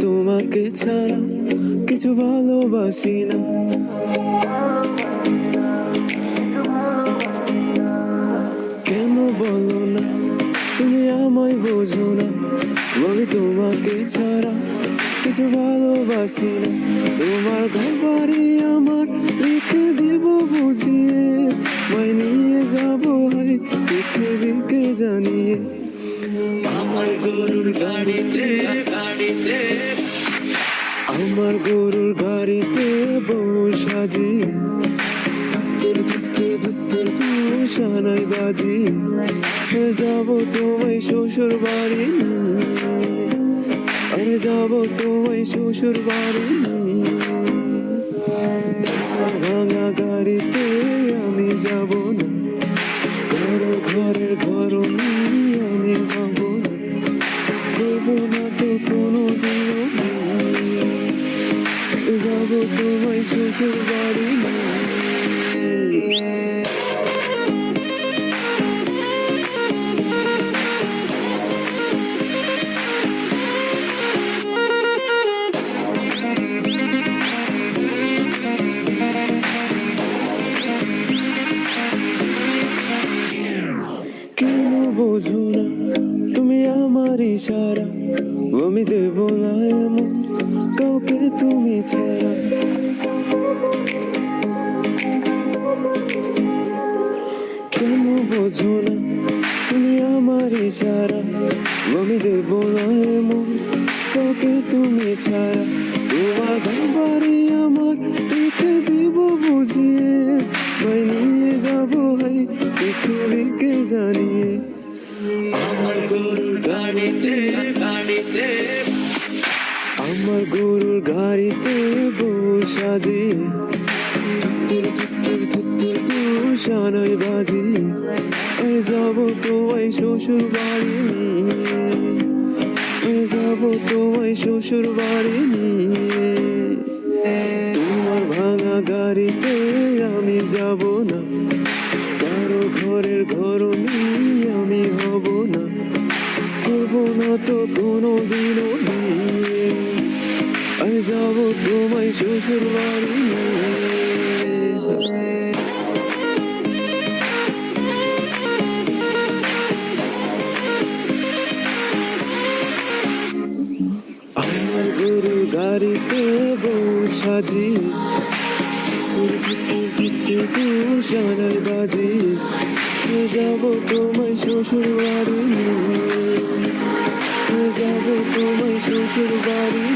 তোমাকে ছাড়া কিছু ভালোবাসি না। কেন বলো না তুমি আমায় বোঝো না, বলি তোমাকে ছাড়া কিছু ভালোবাসি না। তোমার ঘর বাড়ি আমার রেখে দিব বুঝিয়ে, মাই নিয়ে যাবো হাই পৃথিবীকে জানিয়ে। আমার গরুর গাড়িতে গাড়িতে, আমার গরুর গাড়িতে বউ সাজিয়ে, সানাই বাজি যাবো তোমায় শ্বশুর বাড়ি, আরে যাবো তোমায় শ্বশুর বাড়ি। ভাঙা গাড়িতে আমি যাব না, কারো ঘরের ঘর আমি হব না, দেবো না তো কোনো দিনও, যাবো তোমায় শ্বশুর বাড়ি। কেন বোঝো না তুমি আমার ইশারা, আমি দেব না এমন কাউকে তুমি ছাড়া। কেন বোঝো না তুমি আমার ইশারা, আমি দেব না এমন কাউকে তুমি ছাড়া। তোমার ঘর বাড়ি আমার রেখে দিব বুঝিয়ে, মাই নিয়ে যাবো হাই পৃথিবীকে জানিয়ে। আমার গরুর গাড়িতে গাড়িতে, আমার গরুর গাড়িতে বউ সাজিয়ে, সানাই বাজি যাবো তোমায় শ্বশুর বাড়ি, যাবো তোমায় শ্বশুর বাড়ি। তোমার ভাঙা গাড়িতে আমি যাব না, কারো ঘরের ঘর আমি হব না, হব না তো কোনো দিনও, আমি যাব তোমায় শ্বশুর বাড়ি। আমার গরুর গাড়িতে বউ সাজিয়ে, সানাই বাজি যাবো তোমায় শ্বশুর বাড়ি, যাবো তোমায় শ্বশুর বাড়ি।